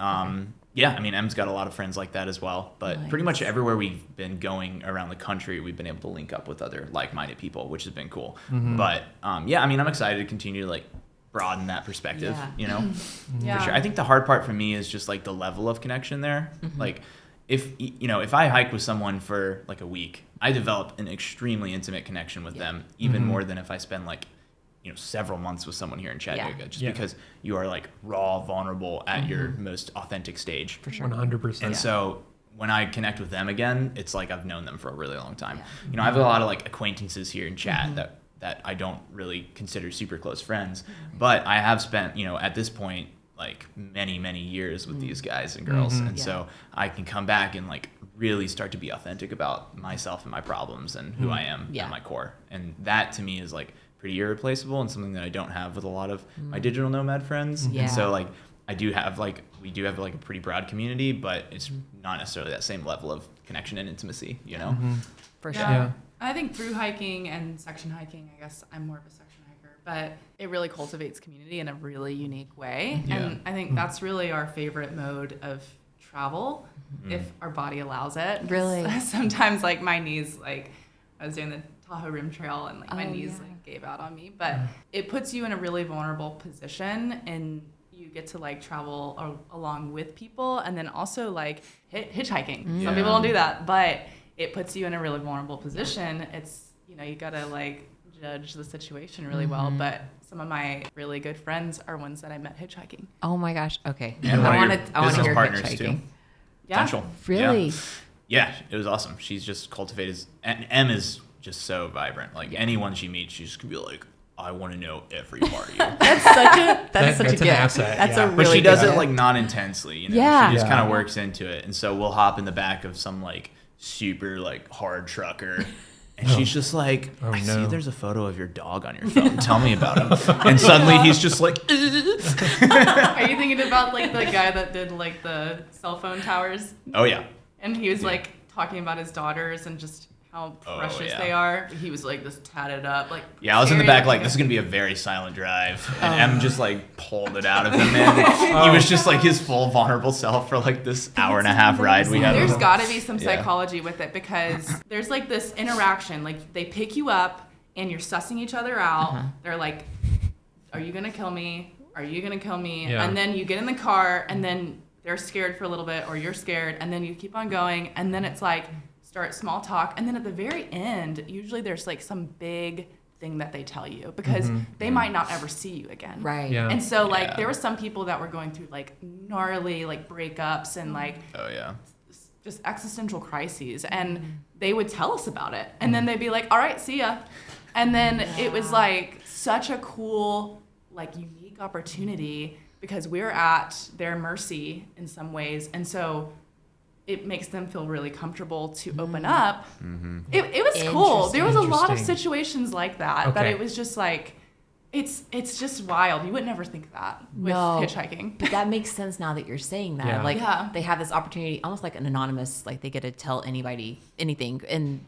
Yeah, I mean, Em's got a lot of friends like that as well. But pretty much everywhere we've been going around the country, we've been able to link up with other like-minded people, which has been cool. But, yeah, I mean, I'm excited to continue to, like, broaden that perspective, Yeah. For sure. I think the hard part for me is just, like, the level of connection there. Like, if I hike with someone for like a week, I develop an extremely intimate connection with them, even more than if I spend like, several months with someone here in Chattanooga, just because you are like raw, vulnerable at your most authentic stage. For sure. 100%. And so when I connect with them again, it's like I've known them for a really long time. I have a lot of like acquaintances here in Chat that I don't really consider super close friends, but I have spent, at this point, like many, many years with these guys and girls. And so I can come back and like really start to be authentic about myself and my problems and who I am at my core. And that to me is like pretty irreplaceable and something that I don't have with a lot of my digital nomad friends. And so like we do have like a pretty broad community, but it's not necessarily that same level of connection and intimacy, For sure. Yeah. I think through hiking and section hiking, I guess I'm more of a section hiker, but it really cultivates community in a really unique way. Yeah. And I think that's really our favorite mode of travel, if our body allows it. Really? Sometimes like my knees, like I was doing the Tahoe Rim Trail and like my knees like gave out on me, but it puts you in a really vulnerable position and you get to like travel along with people and then also like hitchhiking. Some people don't do that, but it puts you in a really vulnerable position. It's, you gotta like judge the situation really well, but some of my really good friends are ones that I met hitchhiking. Oh my gosh. Okay. And I one want of to your business hear partners hitchhiking. too. Yeah. Potential. Really? Yeah, it was awesome. She's just cultivated, and M is just so vibrant. Like anyone she meets, she's just gonna be like, I want to know every part of you. That's such a That's gift. an asset, That's a yeah. really But she does good it gift. like not intensely, Yeah. She just Yeah. kind of works into it. And so we'll hop in the back of some like super like hard trucker. And she's just like, I see no. there's a photo of your dog on your phone. Tell me about him. And suddenly he's just like, Are you thinking about like the guy that did like the cell phone towers? oh yeah. And he was like talking about his daughters and just how precious they are. He was like this tatted up, like Yeah, I was in the back like, scary this is going to be a very silent drive. And Em just like pulled it out of him, man. He was just like his full vulnerable self for like this hour and a half ride we had. There's with him. got to be some Yeah. psychology with it because there's like this interaction. Like they pick you up and you're sussing each other out. They're like, are you going to kill me? Are you going to kill me? Yeah. And then you get in the car and then they're scared for a little bit or you're scared and then you keep on going and then it's like start small talk and then at the very end usually there's like some big thing that they tell you because they might not ever see you again. Right. Yeah. And so like Yeah. there were some people that were going through like gnarly like breakups and like Oh yeah. just existential crises and they would tell us about it and then they'd be like, all right, see ya. And then it was like such a cool like unique opportunity because we're at their mercy in some ways and so it makes them feel really comfortable to open up. It was cool. There was a lot of Interesting. situations like that Okay. it was just like it's just wild. You would never think that with No. hitchhiking. But that makes sense now that you're saying that. Yeah. Like Yeah. they have this opportunity, almost like an anonymous, like they get to tell anybody anything. And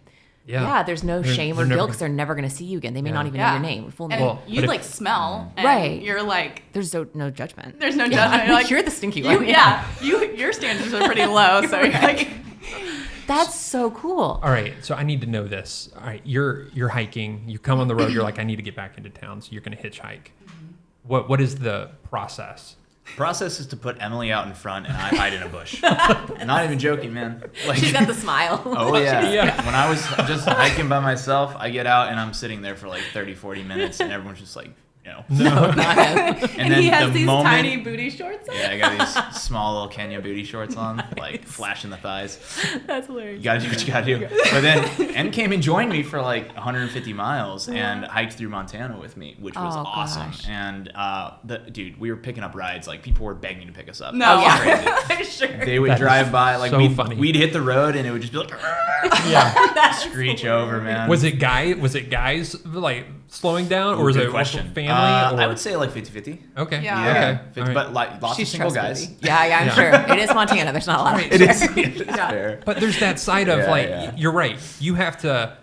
Yeah. yeah, there's no They're- shame they're or never- guilt because they're never going to see you again. They may Yeah. not even know Yeah. your name. Full name. And Well, you but if- like smell and Right. you're like There's no judgment. there's no Yeah, judgment. You're like you're the stinky you, one. yeah. Your standards are pretty low, so you're like That's so cool. All right, so I need to know this. All right, you're hiking. You come on the road. You're like, I need to get back into town. So you're going to hitchhike. What is the process? Process is to put Emily out in front and I hide in a bush. I'm not even joking, man. Like, She's got the smile. oh yeah. Yeah. When I was just hiking by myself, I get out and I'm sitting there for like 30, 40 minutes and everyone's just like, No, not him. and he has these tiny booty shorts on. Yeah, I got these small little Kenya booty shorts on, like flashing the thighs. That's hilarious. You gotta do what you gotta do. But then Em came and joined me for like 150 miles and hiked through Montana with me, which was Oh, awesome. gosh. And dude, we were picking up rides. Like people were begging to pick us up. No, It was crazy. sure. They would That drive is by, like so funny. we'd hit the road and it would just be like Yeah. screech over, man. Was it guys like slowing down, or was Good it question? also family? Or? I would say like 50-50. Okay. Yeah. Okay. Fifty- All right. but like lots She's of single trustworthy. guys. Yeah, I'm Yeah. sure. It is Montana. There's not a lot of It is. It's fair. But there's that side of Yeah, like, yeah. you're right. You have to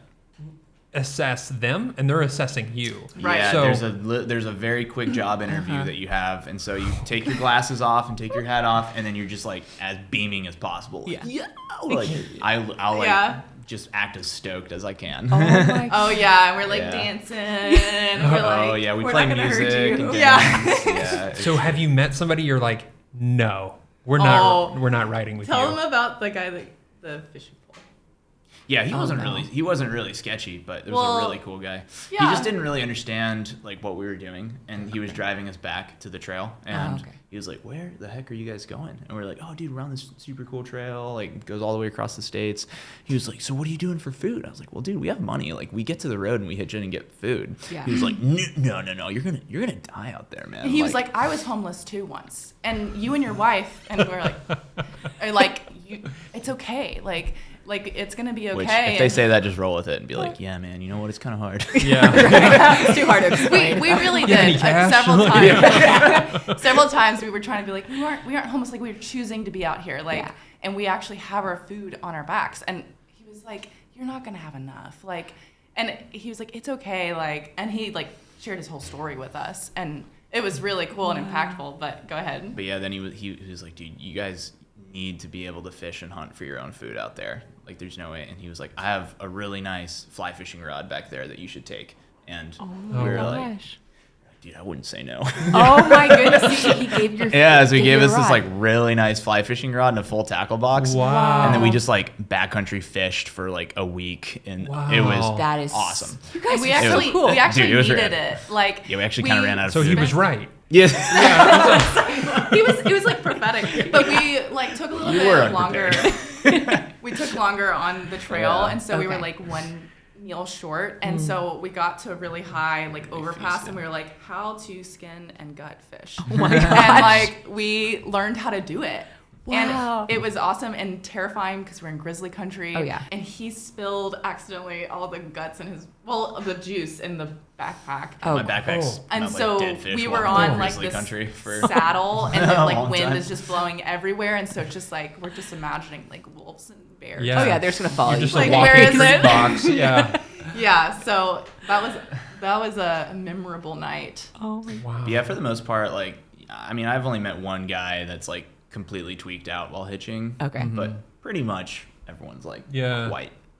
assess them, and they're assessing you. Right. Yeah, So- there's a very quick job interview that you have, and so you take your glasses off and take your hat off, and then you're just like as beaming as possible. Yeah. Like I'll like Yeah. just act as stoked as I can. Oh my Oh yeah, and we're like Yeah. dancing. And we're like, Oh yeah, we we're play not gonna hurt music. you. And Yeah. dance. Yeah. So have you met somebody you're like, no, We're not riding with you. Tell them about the guy that the fishing pole. Yeah, he wasn't really sketchy, but it was a really cool guy. Yeah. He just didn't really understand like what we were doing, and he was driving us back to the trail, and he was like, "Where the heck are you guys going?" And we were like, "Oh, dude, we're on this super cool trail, like goes all the way across the states." He was like, "So what are you doing for food?" I was like, "Well, dude, we have money. Like we get to the road and we hitch in and get food." Yeah. He was like, "No, you're gonna die out there, man." And he was like, "I was homeless too once, and you and your wife," and we're like, "It's okay, like it's gonna be okay." Which, if they say that, just roll with it and be like, "Yeah, man, you know what? It's kind of hard." Yeah. It's too hard to explain. We really You have any did cash? several times. Several times we were trying to be like, we aren't homeless, like we were choosing to be out here, like, and we actually have our food on our backs. And he was like, "You're not gonna have enough," like, and he was like, "It's okay," like, and he like shared his whole story with us, and it was really cool and impactful. But go ahead. But yeah, then he was like, "Dude, you guys need to be able to fish and hunt for your own food out there. Like, there's no way." And he was like, "I have a really nice fly fishing rod back there that you should take." And we were like, "Dude, I wouldn't say no." Oh my goodness! He gave your So he gave us this like really nice fly fishing rod and a full tackle box. Wow. And then we just like backcountry fished for like a week, and it was That is awesome. You guys We are so actually cool. we actually Dude, it was needed rad. it. Like Yeah, we actually kind of ran out of So food. he was right. Yes. It was like prophetic, but we like took a little bit longer. We took longer on the trail, and so we were like one meal short, and so we got to a really high like overpass, and we were like, how to skin and gut fish. Oh my gosh. And like we learned how to do it. Wow. And it was awesome and terrifying because we're in grizzly country. Oh, yeah. And he spilled accidentally all the guts in the juice in the backpack. My backpack's And smelled so like dead fish we were walking through on like grizzly this country for saddle, and the a like long wind time. is just blowing everywhere, and so it's just like we're just imagining like wolves and bears. Yeah. Oh yeah, they're just gonna follow You're you. just Like, a where walking is treat it? box. Yeah. Yeah. So that was a memorable night. Oh my Wow. Yeah, for the most part, like, I mean, I've only met one guy that's like completely tweaked out while hitching. Okay. But pretty much everyone's like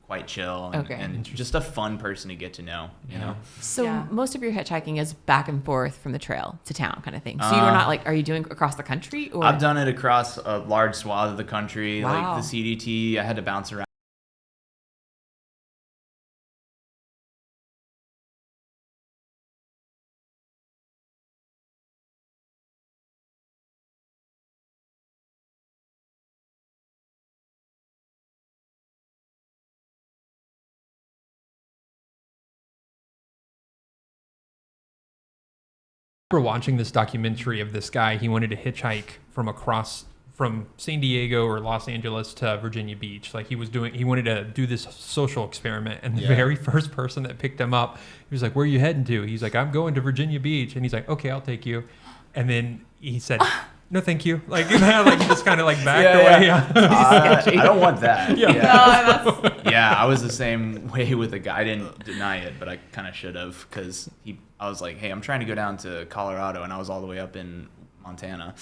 quite chill and just a fun person to get to know, you know? So most of your hitchhiking is back and forth from the trail to town kind of thing. So you're not like, are you doing across the country? Or? I've done it across a large swath of the country. Wow. Like the CDT, I had to bounce around. I remember watching this documentary of this guy. He wanted to hitchhike from San Diego or Los Angeles to Virginia Beach. Like he wanted to do this social experiment. And the very first person that picked him up, he was like, "Where are you heading to?" He's like, "I'm going to Virginia Beach." And he's like, "Okay, I'll take you." And then he said, "No, thank you." Like, he just kind of like backed away. I don't want that. Yeah. I was the same way with a guy. I didn't deny it, but I kind of should have, because I was like, "Hey, I'm trying to go down to Colorado," and I was all the way up in Montana,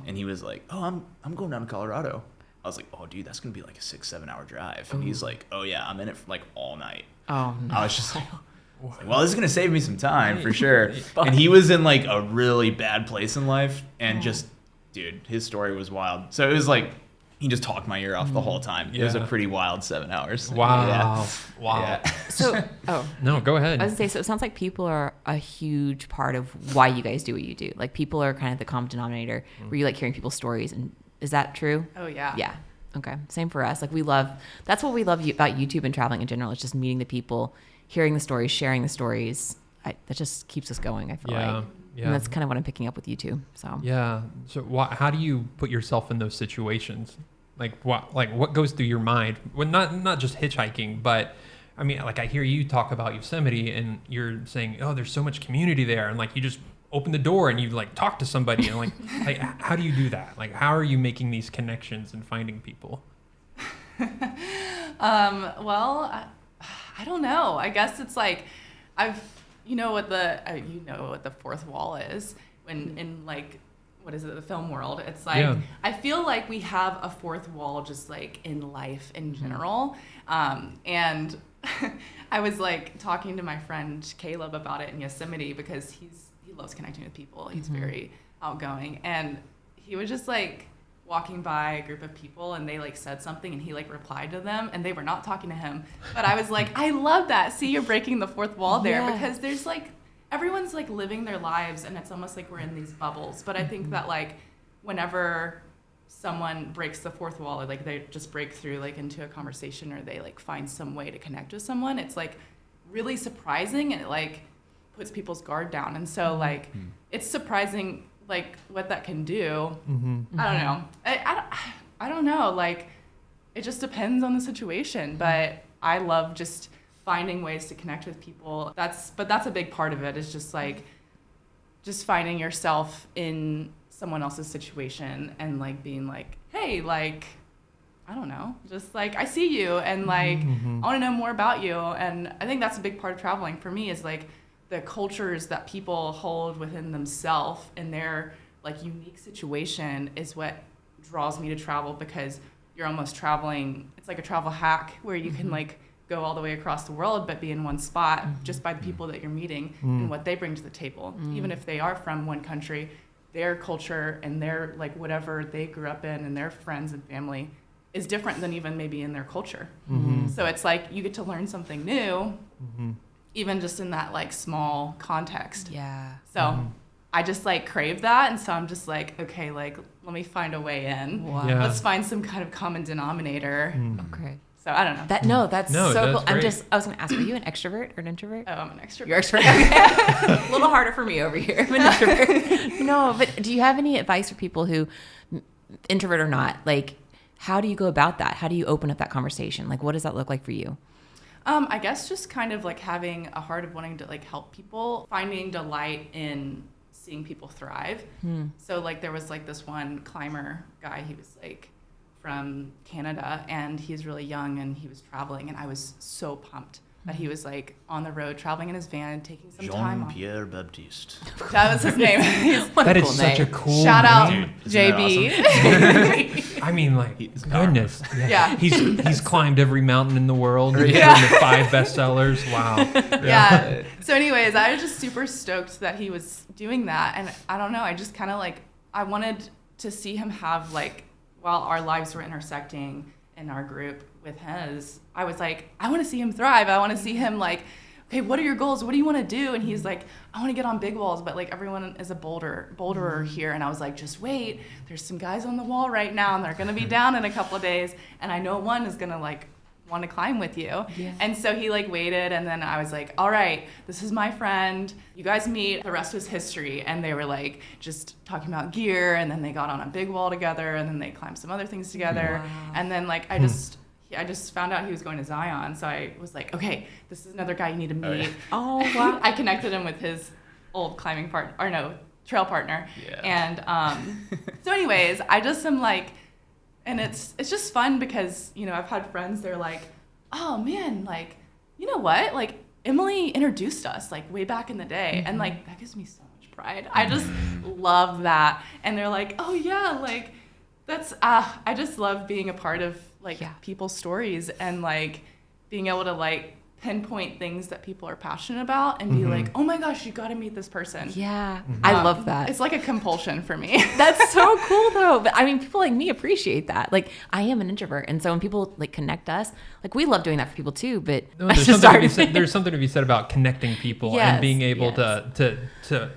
and he was like, "Oh, I'm going down to Colorado." I was like, "Oh, dude, that's gonna be like a 6-7 hour drive." And he's like, "Oh yeah, I'm in it for like all night." Oh no. I was just like, "Well, this is gonna save me some time for sure." And he was in like a really bad place in life, and just, dude, his story was wild. So it was like, he just talked my ear off the whole time. It was a pretty wild 7 hours. Wow. Yeah. Wow. Yeah. So No, go ahead. I was gonna say, so it sounds like people are a huge part of why you guys do what you do. Like people are kind of the common denominator where you like hearing people's stories. And is that true? Oh yeah. Yeah. Okay. Same for us. Like that's what we love about YouTube and traveling in general. It's just meeting the people, hearing the stories, sharing the stories. That just keeps us going, I feel like. Yeah. And that's kind of what I'm picking up with you too. So Yeah. So how do you put yourself in those situations? Like what goes through your mind? Well, not just hitchhiking, but I mean, like I hear you talk about Yosemite and you're saying, "Oh, there's so much community there." And like you just open the door and you like talk to somebody and like how do you do that? Like how are you making these connections and finding people? Well, I don't know. I guess it's like you know what the fourth wall is when in like, what is it, the film world? It's like, I feel like we have a fourth wall just like in life in general. And I was like talking to my friend Caleb about it in Yosemite because he loves connecting with people. He's very outgoing. And he was just like, walking by a group of people and they like said something and he like replied to them and they were not talking to him. But I was like, I love that. See, you're breaking the fourth wall there because there's like, everyone's like living their lives and it's almost like we're in these bubbles. But I think that like whenever someone breaks the fourth wall or like they just break through like into a conversation or they like find some way to connect with someone, it's like really surprising and it like puts people's guard down. And so like it's surprising like what that can do. I don't know. I don't know. Like it just depends on the situation, but I love just finding ways to connect with people. That's a big part of it is just like just finding yourself in someone else's situation and like being like, hey, like I don't know, just like I see you and like I want to know more about you. And I think that's a big part of traveling for me is like the cultures that people hold within themselves and their like unique situation is what draws me to travel because you're almost traveling. It's like a travel hack where you can like go all the way across the world but be in one spot just by the people that you're meeting and what they bring to the table. Even if they are from one country, their culture and their like whatever they grew up in and their friends and family is different than even maybe in their culture. So it's like you get to learn something new even just in that like small context. So I just like crave that. And so I'm just like, okay, like let me find a way in. Let's find some kind of common denominator. Okay. So I don't know. That's No, so that's cool. great. I was going to ask, are you an extrovert or an introvert? Oh, I'm an extrovert. You're extrovert. A little harder for me over here. I'm an introvert. No, but do you have any advice for people who, introvert or not, like how do you go about that? How do you open up that conversation? Like what does that look like for you? I guess just kind of like having a heart of wanting to like help people, finding delight in seeing people thrive. So like there was like this one climber guy, he was like from Canada and he's really young and he was traveling and I was so pumped that he was like on the road traveling in his van, taking some time off. Jean-Pierre Baptiste. That was his name. That is such a cool Shout out name. JB. I mean, like, goodness. Yeah. He's climbed every mountain in the world. He's written the 5 bestsellers. Wow. Yeah. So anyways, I was just super stoked that he was doing that. And I don't know, I just kind of like, I wanted to see him have like, while our lives were intersecting in our group with his, I was like, I want to see him thrive. I want to see him like, okay, what are your goals? What do you want to do? And he's like, I want to get on big walls, but like everyone is a boulderer here. And I was like, just wait, there's some guys on the wall right now and they're going to be down in a couple of days. And I know one is going to like want to climb with you. And so he like waited and then I was like, all right, this is my friend. You guys meet. The rest was history. And they were like just talking about gear and then they got on a big wall together and then they climbed some other things together. And then like I just found out he was going to Zion. So I was like, okay, this is another guy you need to meet. Oh, wow. I connected him with his old climbing trail partner. And so anyways, I just am like, and it's just fun because, you know, I've had friends, they're like, oh man, like, you know what? Like Emily introduced us like way back in the day. And like, that gives me so much pride. I just love that. And they're like, oh yeah, like that's, I just love being a part of like people's stories and like being able to like pinpoint things that people are passionate about and be like, oh my gosh, you got to meet this person. I love that. It's like a compulsion for me. That's so cool though. But I mean, people like me appreciate that. Like I am an introvert. And so when people like connect us, like we love doing that for people too, but there's something to be said about connecting people and being able to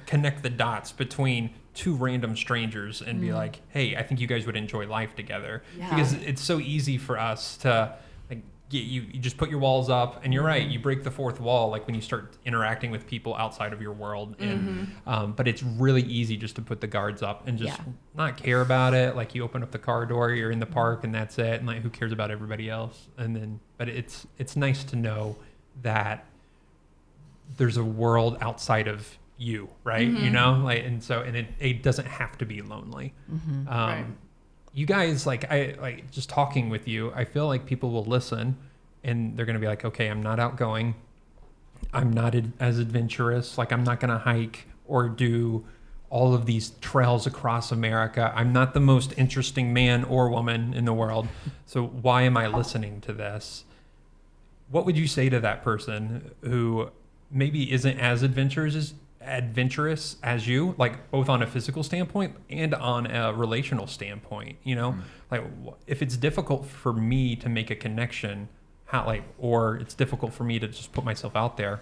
connect the dots between 2 random strangers and be like, hey, I think you guys would enjoy life together. Because it's so easy for us to like you just put your walls up and you're right, you break the 4th wall like when you start interacting with people outside of your world and but it's really easy just to put the guards up and just not care about it. Like you open up the car door, you're in the park and that's it, and like who cares about everybody else? And then but it's nice to know that there's a world outside of you, right? You know, like, and so, and it doesn't have to be lonely. Right. You guys, like, I like just talking with you, I feel like people will listen and they're going to be like, okay, I'm not outgoing. I'm not as adventurous. Like, I'm not going to hike or do all of these trails across America. I'm not the most interesting man or woman in the world. So why am I listening to this? What would you say to that person who maybe isn't as adventurous adventurous as you, like both on a physical standpoint and on a relational standpoint, you know, like if it's difficult for me to make a connection, how, like, or it's difficult for me to just put myself out there,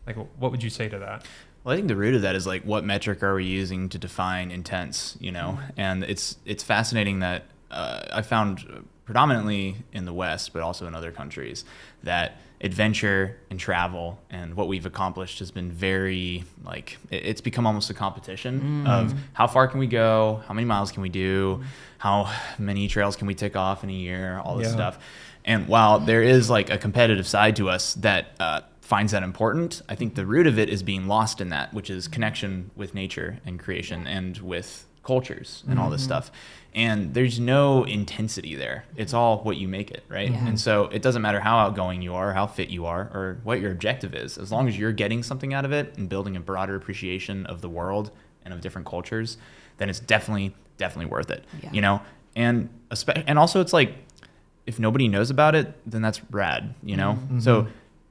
like, what would you say to that? Well, I think the root of that is like, what metric are we using to define intense, you know? And it's fascinating that I found predominantly in the West, but also in other countries, that adventure and travel and what we've accomplished has been very, like, it's become almost a competition of how far can we go, how many miles can we do, how many trails can we tick off in a year, all this stuff. And while there is like a competitive side to us that finds that important, I think the root of it is being lost in that, which is connection with nature and creation and with cultures and all this stuff. And there's no intensity there. It's all what you make it, right? And so it doesn't matter how outgoing you are, how fit you are, or what your objective is. As long as you're getting something out of it and building a broader appreciation of the world and of different cultures, then it's definitely worth it, you know? And also it's like, if nobody knows about it, then that's rad, you know? So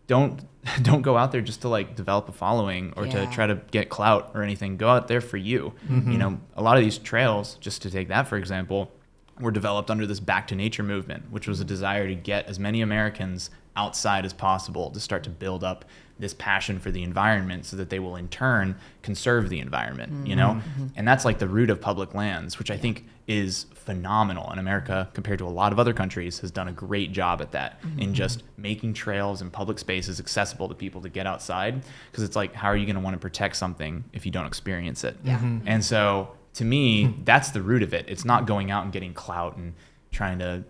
don't go out there just to like develop a following or to try to get clout or anything. Go out there for you. You know, a lot of these trails, just to take that for example, were developed under this back to nature movement, which was a desire to get as many Americans outside as possible to start to build up this passion for the environment so that they will in turn conserve the environment, you know? And that's like the root of public lands, which I think is phenomenal. And America, compared to a lot of other countries, has done a great job at that in just making trails and public spaces accessible to people to get outside. Because it's like, how are you going to want to protect something if you don't experience it? And so to me, that's the root of it. It's not going out and getting clout and trying to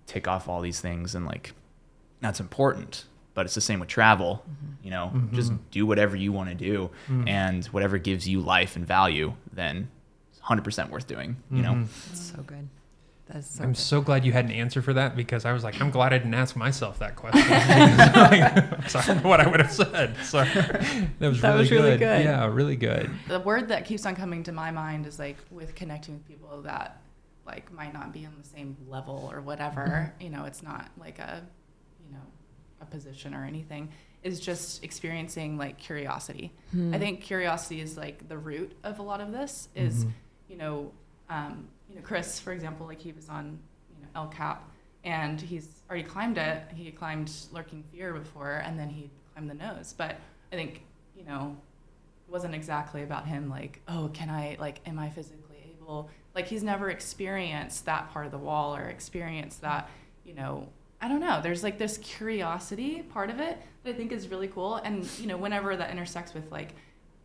tick off all these things, and like, that's important. But it's the same with travel, you know, just do whatever you want to do, and whatever gives you life and value, then it's 100% worth doing, you know? That's so good. That's so I'm good. so glad you had an answer for that, because I was like, I'm glad I didn't ask myself that question. So I don't know what I would have said. So that was really good. Yeah, really good. The word that keeps on coming to my mind is like, with connecting with people that like might not be on the same level or whatever, you know, it's not like a, you know, a position or anything, is just experiencing like curiosity. I think curiosity is like the root of a lot of this is, you know, Chris, for example, like he was on, you know, El Cap, and he's already climbed it. He had climbed Lurking Fear before, and then he climbed the Nose. But I think, you know, it wasn't exactly about him like, oh, can I, like, am I physically able? Like, he's never experienced that part of the wall or experienced that, you know, I don't know. There's like this curiosity part of it that I think is really cool. And, you know, whenever that intersects with like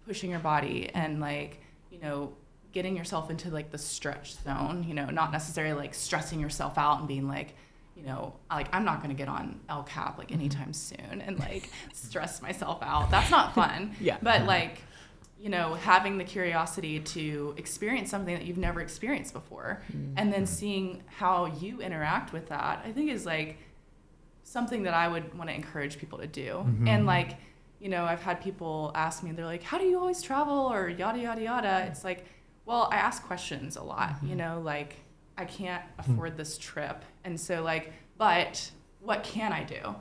pushing your body and like, you know, getting yourself into like the stretch zone, you know, not necessarily like stressing yourself out and being like, you know, like, I'm not going to get on El Cap like anytime soon and like stress myself out. That's not fun. But like, you know, having the curiosity to experience something that you've never experienced before, and then seeing how you interact with that, I think is like something that I would want to encourage people to do. And like, you know, I've had people ask me, they're like, how do you always travel, or yada, yada, yada. It's like, well, I ask questions a lot, you know, like, I can't afford this trip. And so like, but what can I do?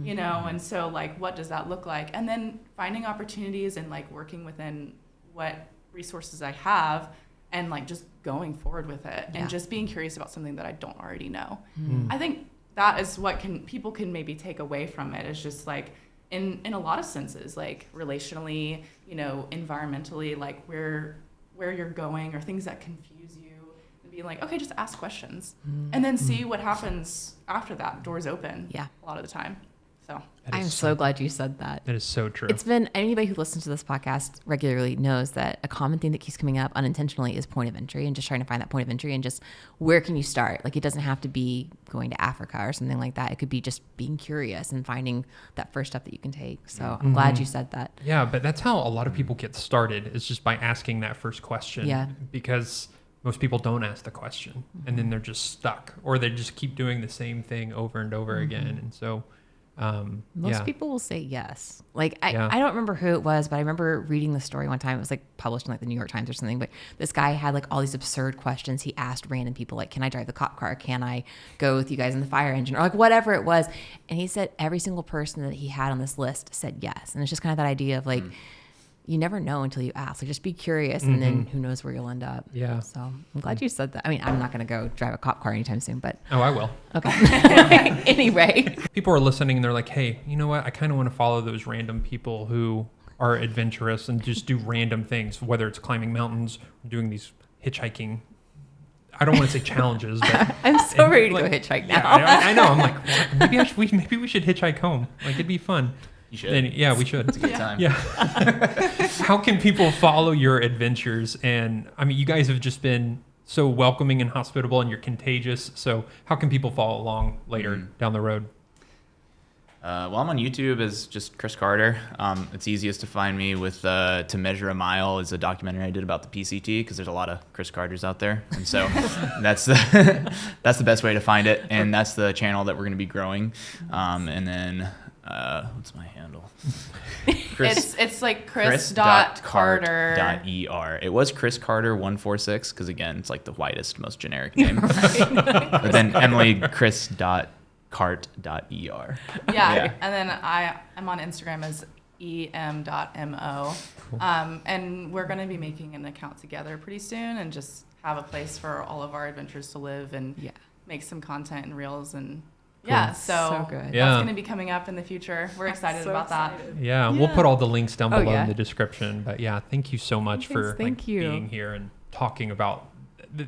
You know, and so like, what does that look like? And then finding opportunities and like working within what resources I have, and like just going forward with it, and just being curious about something that I don't already know. I think that is what people can maybe take away from it, is just like, in a lot of senses, like relationally, you know, environmentally, like where you're going, or things that confuse you, and being like, okay, just ask questions, and then see what happens after that. Doors open. A lot of the time. So I'm so glad you said that. That is so true. It's been, anybody who listens to this podcast regularly knows that a common thing that keeps coming up unintentionally is point of entry, and just trying to find that point of entry, and just where can you start? Like, it doesn't have to be going to Africa or something like that. It could be just being curious and finding that first step that you can take. So I'm glad you said that. Yeah, but that's how a lot of people get started, is just by asking that first question. Yeah. Because most people don't ask the question, and then they're just stuck, or they just keep doing the same thing over and over again. And so most people will say yes. Like, I don't remember who it was, but I remember reading the story one time. It was like published in like the New York Times or something, but this guy had like all these absurd questions. He asked random people, like, can I drive the cop car? Can I go with you guys in the fire engine? Or like whatever it was. And he said every single person that he had on this list said yes. And it's just kind of that idea of like, you never know until you ask. Like, just be curious, and then who knows where you'll end up. Yeah. So I'm glad you said that. I mean, I'm not going to go drive a cop car anytime soon, but Oh, I will. okay. Anyway, People are listening and they're like, hey, you know what? I kind of want to follow those random people who are adventurous and just do random things, whether it's climbing mountains or doing these hitchhiking. I don't want to say challenges, but I'm so ready to go hitchhike now. yeah, I know. I'm like, what? Maybe we should hitchhike home. Like, it'd be fun. You should. And, yeah, we should. It's a good time. Yeah. How can people follow your adventures? And I mean, you guys have just been so welcoming and hospitable, and you're contagious. So how can people follow along later down the road? Well, I'm on YouTube as just Chris Carter. It's easiest to find me with To Measure a Mile is a documentary I did about the PCT, because there's a lot of Chris Carters out there. And so that's the best way to find it. And that's the channel that we're going to be growing. And then what's my handle? It's like Chris.Carter.er. It was Chris Carter 146, because again, it's like the whitest, most generic name. But then Emily Chris.Cart.er. Yeah. And then I'm on Instagram as em.mo. Cool. And we're going to be making an account together pretty soon and just have a place for all of our adventures to live and make some content and reels and so good. that's going to be coming up in the future. We're excited about that. Yeah, we'll put all the links down below yeah. in the description. But yeah, thank you so much for thank you. being here and talking about. We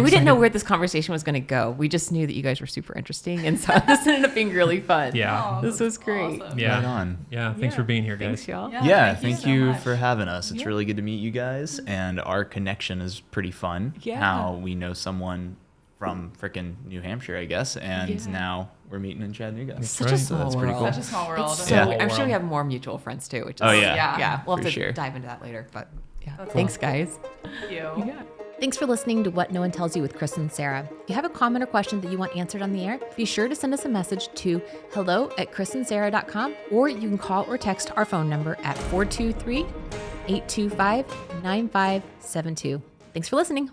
didn't know where this conversation was going to go. We just knew that you guys were super interesting, and so this ended up being really fun. Yeah. This was great. Awesome. Yeah. Right on. Yeah, thanks for being here, guys. Thanks, y'all. Thank you so for much. having us. It's really good to meet you guys, and our connection is pretty fun. Yeah. How we know someone from frickin' New Hampshire, I guess, and now we're meeting in Chattanooga. Such a right. small That's world. pretty cool. Such a small world. It's so, Yeah. I'm sure World. we have more mutual friends too. Which is, Oh, yeah. Yeah. We'll have For to sure. dive into that later. But yeah, That's thanks, awesome. guys. Thank you. Yeah. Thanks for listening to What No One Tells You with Chris and Sarah. If you have a comment or question that you want answered on the air, be sure to send us a message to hello@chrisandsarah.com, or you can call or text our phone number at 423-825-9572. Thanks for listening.